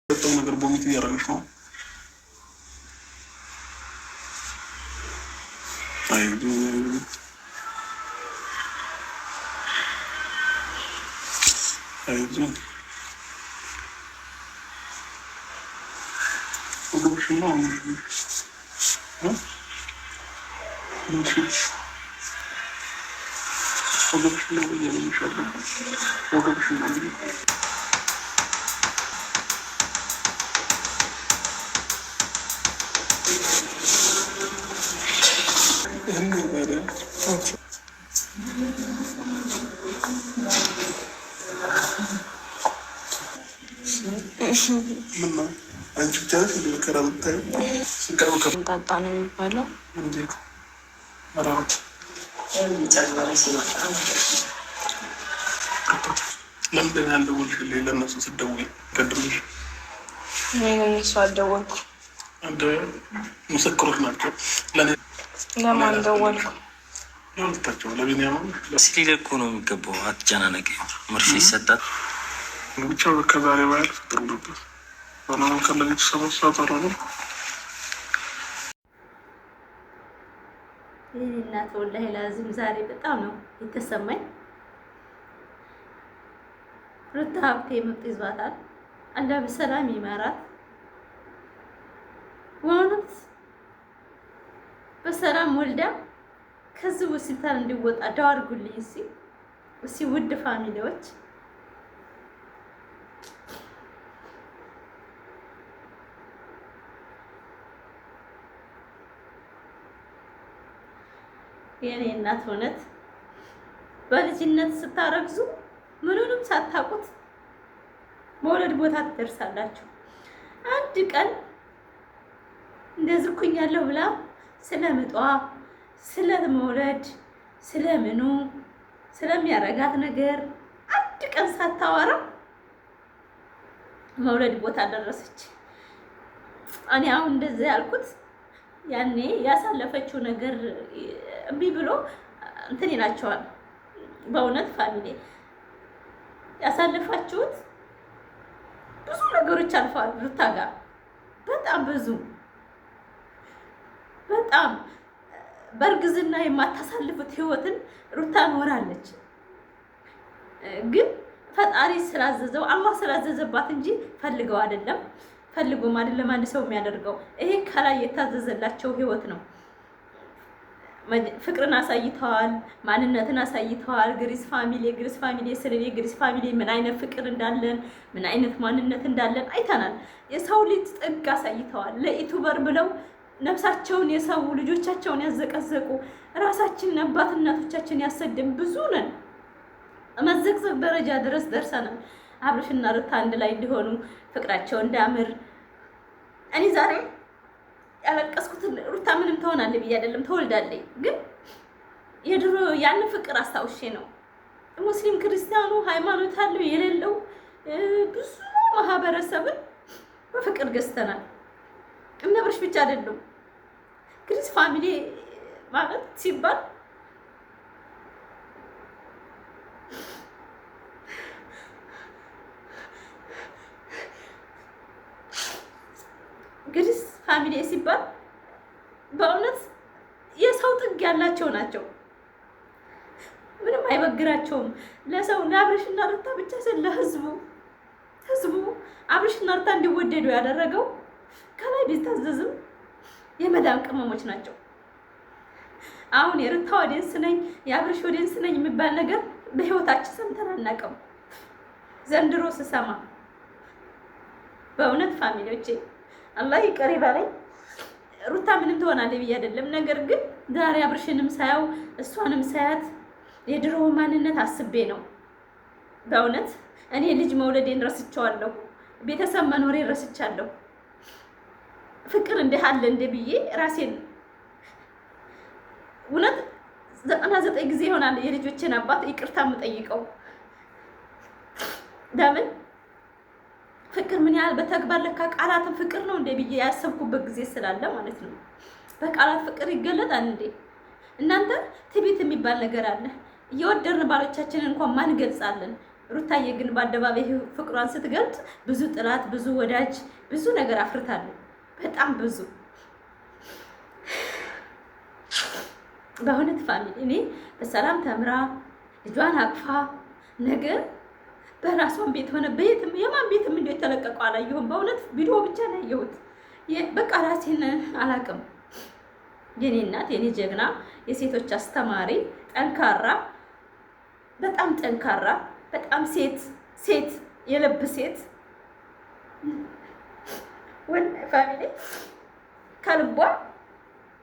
በጣም ነገር ቦሚት እያደረገች ነው። አይዞህ ወገብሽን ነው ወገብሽን ነው እያለኝሻለሁ። ወገብሽን ነው አንቺ ብቻ ነሽ እንደ መከራ የምታየው? ጣጣ ነው የሚባለው። እንዴት ለምንድን ያልደወልሽልኝ? ለእነሱ ስትደውይ ቀድመሽ ለእነሱ አልደወልኩም። ምስክሮች ናቸው። ለማን ደወልኩ? ለሁለታቸው ለቢኒያም ሲሊለኩ ነው የሚገባው። አትጨናነቂ። መርፌ ይሰጣል ብቻ ከዛሬ ባያል ፍጥሩ ነበር ሆናሁን ከለቤቱ ሰበሳ ጠረ ነው። ይህ እናት ወላሂ ላዚም ዛሬ በጣም ነው የተሰማኝ። ሩታ ሀብቴ ምጥ ይዟታል። አላ በሰላም ይመራት። በእውነት በሰላም ወልዳ ከዚህ ሆስፒታል እንዲወጣ ዳው አድርጉልኝ። እስኪ ውድ ፋሚሊዎች የኔ እናት እውነት በልጅነት ስታረግዙ ምኑንም ሳታውቁት መውለድ ቦታ ትደርሳላችሁ። አንድ ቀን እንደዚህ እኩኛለሁ ብላ ስለምጧ ስለመውለድ ስለምኑ ስለሚያረጋት ነገር አንድ ቀን ሳታወራ መውለድ ቦታ ደረሰች። እኔ አሁን እንደዚህ ያልኩት ያኔ ያሳለፈችው ነገር እምቢ ብሎ እንትን ይላቸዋል። በእውነት ፋሚሊ ያሳለፋችሁት ብዙ ነገሮች አልፈዋል። ሩታ ጋር በጣም ብዙ በጣም በእርግዝና የማታሳልፉት ህይወትን ሩታ ኖራለች። ግን ፈጣሪ ስላዘዘው አላህ ስላዘዘባት እንጂ ፈልገው አይደለም፣ ፈልጎም አይደለም አንድ ሰው የሚያደርገው። ይሄ ከላይ የታዘዘላቸው ህይወት ነው። ፍቅርን አሳይተዋል፣ ማንነትን አሳይተዋል። ግሪስ ፋሚሊ ስለኔ ግሪስ ፋሚሊ ምን አይነት ፍቅር እንዳለን ምን አይነት ማንነት እንዳለን አይተናል። የሰው ልጅ ጥግ አሳይተዋል። ለዩቲዩበር ብለው ነፍሳቸውን የሰው ልጆቻቸውን ያዘቀዘቁ ራሳችንን አባት እናቶቻችን ያሰደን ብዙ ነን። መዘቅዘቅ ደረጃ ድረስ ደርሰናል። አብርሽና ሩታ አንድ ላይ እንዲሆኑ ፍቅራቸው እንዳምር እኔ ዛሬ ያለቀስኩት ሩታ ምንም ትሆናለች ብዬ አይደለም፣ ትወልዳለች። ግን የድሮ ያን ፍቅር አስታውሼ ነው። ሙስሊም ክርስቲያኑ ሃይማኖት አለው የሌለው ብዙ ማህበረሰብን በፍቅር ገዝተናል። እነ አብርሽ ብቻ አይደሉም። ግሪስ ፋሚሊ ማለት ሲባል ግሪስ ፋሚሊ ሲባል በእውነት የሰው ጥግ ያላቸው ናቸው። ምንም አይበግራቸውም ለሰው ለአብርሽና ሩታ ብቻ ስለ ህዝቡ አብርሽና ሩታ እንዲወደዱ ያደረገው ከላይ ቢታዘዝም የመዳም ቅመሞች ናቸው። አሁን የሩታ ወዴንስ ነኝ የአብርሽ ወዴንስ ነኝ የሚባል ነገር በህይወታችን ሰምተን አናውቅም። ዘንድሮ ስሰማ በእውነት ፋሚሊዎቼ አላህ ይቅር ይበለኝ። ሩታ ምንም ትሆናለች ብዬ አይደለም። ነገር ግን ዛሬ አብርሽንም ሳያው እሷንም ሳያት የድሮ ማንነት አስቤ ነው። በእውነት እኔ ልጅ መውለዴን ረስቼዋለሁ። ቤተሰብ መኖሬን ረስቻለሁ። ፍቅር እንደ አለ እንደ ብዬ ራሴን እውነት 99 ጊዜ ይሆናል የልጆችን አባት ይቅርታ የምጠይቀው። ለምን ፍቅር ምን ያህል በተግባር ለካ ቃላትን ፍቅር ነው እንደ ብዬ ያሰብኩበት ጊዜ ስላለ ማለት ነው። በቃላት ፍቅር ይገለጣል እንዴ? እናንተ ትዕቢት የሚባል ነገር አለ። እየወደድን ባሎቻችንን እንኳን ማን ገልጻለን? ሩታዬ ግን በአደባባይ ፍቅሯን ስትገልጽ ብዙ ጥላት፣ ብዙ ወዳጅ፣ ብዙ ነገር አፍርታለች። በጣም ብዙ በእውነት ፋሚሊ እኔ በሰላም ተምራ ልጇን አቅፋ ነገር በራሷን ቤት ሆነ በየትም የማን ቤትም እንዴት ተለቀቀው አላየሁም። በእውነት ቪዲዮ ብቻ ነው ያየሁት። በቃ ራሴን አላቅም። የኔ እናት የኔ ጀግና የሴቶች አስተማሪ ጠንካራ፣ በጣም ጠንካራ፣ በጣም ሴት የልብ ሴት ወን ፋሚሊ ከልቧ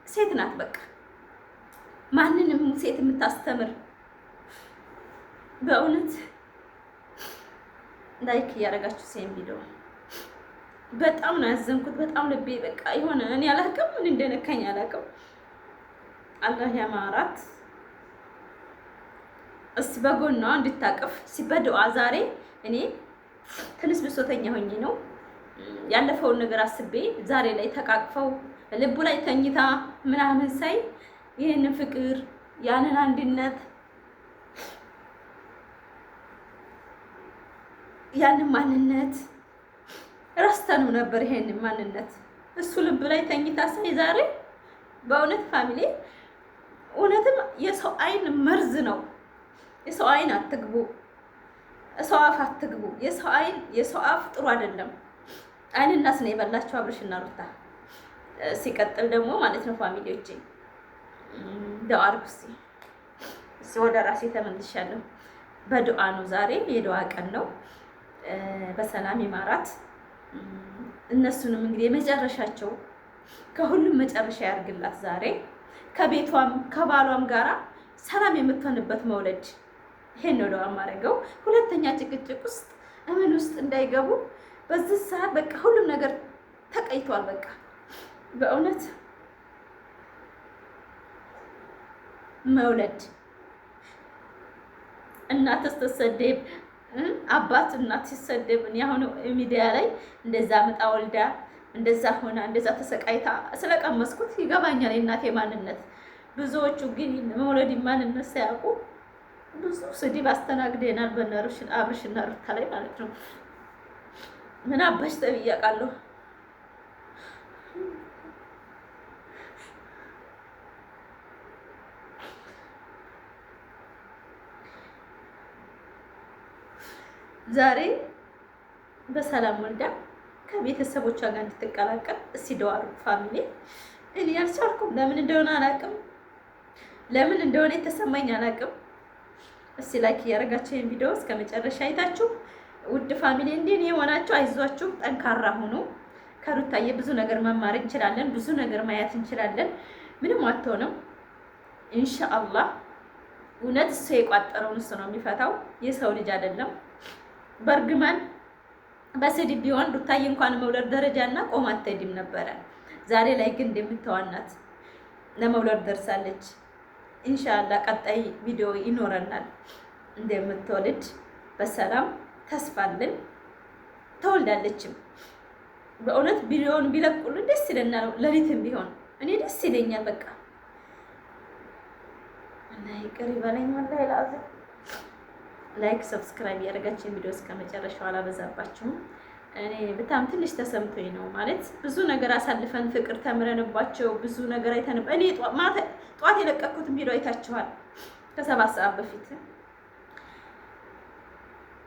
ሴት ናት። በቃ ማንንም ሴት የምታስተምር በእውነት ላይክ እያደረጋችሁ ሴም ቪዲዮ በጣም ነው ያዘንኩት። በጣም ልቤ በቃ የሆነ እኔ አላውቅም ምን እንደነካኝ አላውቅም። አላህ ያማራት እስቲ በጎኗ እንድታቀፍ ሲበዱአ ዛሬ እኔ ትንሽ ብሶተኛ ሆኜ ነው ያለፈውን ነገር አስቤ ዛሬ ላይ ተቃቅፈው ልቡ ላይ ተኝታ ምናምን ሳይ ይሄንን ፍቅር ያንን አንድነት ያንን ማንነት ረስተነው ነበር። ይሄንን ማንነት እሱ ልብ ላይ ተኝታ ሳይ ዛሬ በእውነት ፋሚሊ እውነትም የሰው አይን መርዝ ነው። የሰው አይን አትግቡ፣ ሰው አፍ አትግቡ። የሰው አፍ ጥሩ አይደለም። አይንናስ ነው የበላቸው አብርሽና ሩታ። ሲቀጥል ደግሞ ማለት ነው ፋሚሊዎቼ ዱአ አድርጉ። እስኪ ወደ ራሴ ተመልሻለሁ። በዱአ ነው ዛሬ የዱአ ቀን ነው። በሰላም ይማራት። እነሱንም እንግዲህ የመጨረሻቸው ከሁሉም መጨረሻ ያርግላት። ዛሬ ከቤቷም ከባሏም ጋራ ሰላም የምትሆንበት መውለድ ይሄን ነው ዱአ ማድረገው። ሁለተኛ ጭቅጭቅ ውስጥ እምን ውስጥ እንዳይገቡ በዚህ ሰዓት በቃ ሁሉም ነገር ተቀይቷል። በቃ በእውነት መውለድ እናት ስትሰደብ አባት እናት ሲሰደብ እኔ አሁን ሚዲያ ላይ እንደዛ መጣ ወልዳ እንደዛ ሆና እንደዛ ተሰቃይታ ስለቀመስኩት ይገባኛል የእናቴ ማንነት። ብዙዎቹ ግን መውለድ ማንነት ሳያውቁ ብዙ ስድብ አስተናግደናል አብርሽና ሩታ ላይ ማለት ነው። ምን አባሽ ተብያቃለሁ። ዛሬ በሰላም ወልዳ ከቤተሰቦቿ ጋር እንድትቀላቀል እስቲ ዱአ አድርጉ ፋሚሊ። እኔ አልቻልኩም። ለምን እንደሆነ አላውቅም። ለምን እንደሆነ የተሰማኝ አላውቅም። እስቲ ላይክ እያደረጋችሁ ይሄን ቪዲዮ እስከ መጨረሻ አይታችሁ ውድ ፋሚሊ እንዴ የሆናችሁ አይዟችሁ፣ ጠንካራ ሁኑ። ከሩታዬ ብዙ ነገር መማር እንችላለን። ብዙ ነገር ማየት እንችላለን። ምንም አትሆንም ኢንሻአላህ። እውነት እሱ የቋጠረውን እሱ ነው የሚፈታው፣ የሰው ልጅ አይደለም። በእርግማን በስድብ ቢሆን ሩታዬ እንኳን መውለድ ደረጃና ቆማ አትሄድም ነበረ። ዛሬ ላይ ግን እንደምታዋናት ለመውለድ ደርሳለች። ኢንሻአላህ ቀጣይ ቪዲዮ ይኖረናል እንደምትወልድ በሰላም ተስፋለን። ተወልዳለችም። በእውነት ቪዲዮውን ቢለቁልን ደስ ይለናል። ለሊትም ቢሆን እኔ ደስ ይለኛል። በቃ እና ይቅር ይበለኝ ወላሂ ላዚም። ላይክ ሰብስክራይብ ያደረጋችሁ ቪዲዮ እስከ መጨረሻው አላበዛባችሁም። እኔ በጣም ትንሽ ተሰምቶኝ ነው ማለት ብዙ ነገር አሳልፈን ፍቅር ተምረንባቸው ብዙ ነገር አይተን እኔ ጧት የለቀኩትን ቪዲዮ አይታችኋል ከ7 ሰዓት በፊት።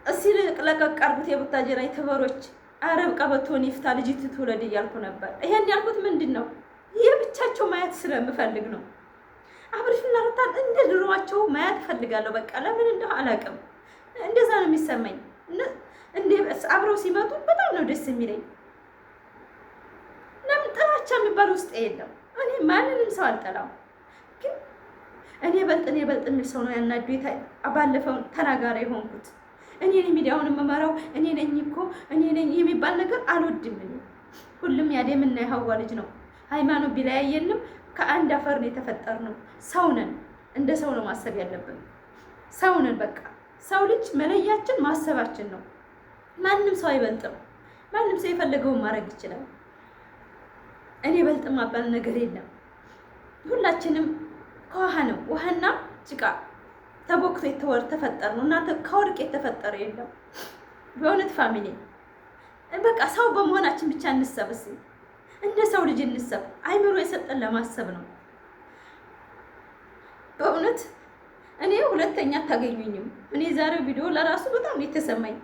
እስኪ ለቀቅ አድርጉት የቡታጀራ ዩቲዩበሮች። አረብ ቀበቶን ይፍታ ልጅት ትውለድ እያልኩ ነበር። ይሄን ያልኩት ምንድን ነው የብቻቸው ማየት ስለምፈልግ ነው። አብርሽና ሩታን እንደ ድሮዋቸው ማየት ፈልጋለሁ። በቃ ለምን እንደው አላውቅም፣ እንደዛ ነው የሚሰማኝ። እንደ አብረው ሲመጡ በጣም ነው ደስ የሚለኝ። ለምን ጥላቻ የሚባል ውስጥ የለም። እኔ ማንንም ሰው አልጠላም፣ ግን እኔ በልጥ የሚል ሰው ነው ያናዱኝ። ባለፈው ተናጋሪ የሆንኩት እኔ ነኝ፣ ሚዲያውን የምመራው እኔ ነኝ እኮ እኔ ነኝ የሚባል ነገር አልወድም። ሁሉም ያደምና የሐዋ ልጅ ነው። ሃይማኖት ቢለያየንም ከአንድ አፈር ነው የተፈጠርነው። ሰው ነን። እንደ ሰው ነው ማሰብ ያለብን። ሰው ነን። በቃ ሰው ልጅ መለያችን ማሰባችን ነው። ማንም ሰው አይበልጥም። ማንም ሰው የፈለገውን ማድረግ ይችላል። እኔ በልጥ ማባል ነገር የለም። ሁላችንም ከውሃ ነው፣ ውሃና ጭቃ ተቦክቶ ተፈጠር ነው። እናንተ ከወርቅ የተፈጠረ የለም። በእውነት ፋሚሊ በቃ ሰው በመሆናችን ብቻ እንሰብስ፣ እንደ ሰው ልጅ እንሰብ። አይምሮ የሰጠን ለማሰብ ነው። በእውነት እኔ ሁለተኛ አታገኙኝም። እኔ ዛሬው ቪዲዮ ለራሱ በጣም የተሰማኝ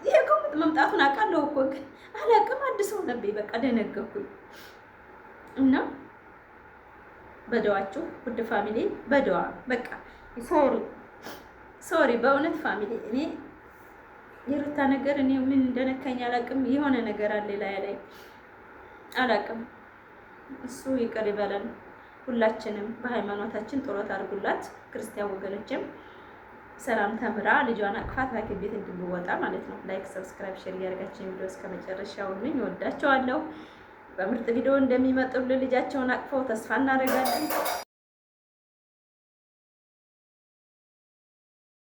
ይሄ ኮሜንት መምጣቱን አውቃለሁ እኮ ግን አላውቅም። አዲስ ሆነብኝ። በቃ ደነገርኩኝ። እና በደዋችሁ ውድ ፋሚሊ በደዋ በቃ ሶሪ በእውነት ፋሚሊ እኔ የሩታ ነገር እኔ ምን እንደነካኝ አላውቅም። የሆነ ነገር አለ ላይ አላውቅም። እሱ ይቅር ይበለን። ሁላችንም በሃይማኖታችን ጦርነት አድርጉላት። ክርስቲያን ወገኖችም ሰላም ተምራ ልጇን አቅፋት ሐኪም ቤት እንድንወጣ ማለት ነው። ላይክ፣ ሰብስክራይብ፣ ሼር እያደረጋችሁ ቪዲዮ እስከ መጨረሻው ነኝ። እወዳቸዋለሁ። በምርጥ ቪዲዮ እንደሚመጡልን ልጃቸውን አቅፈው ተስፋ እናደርጋለን።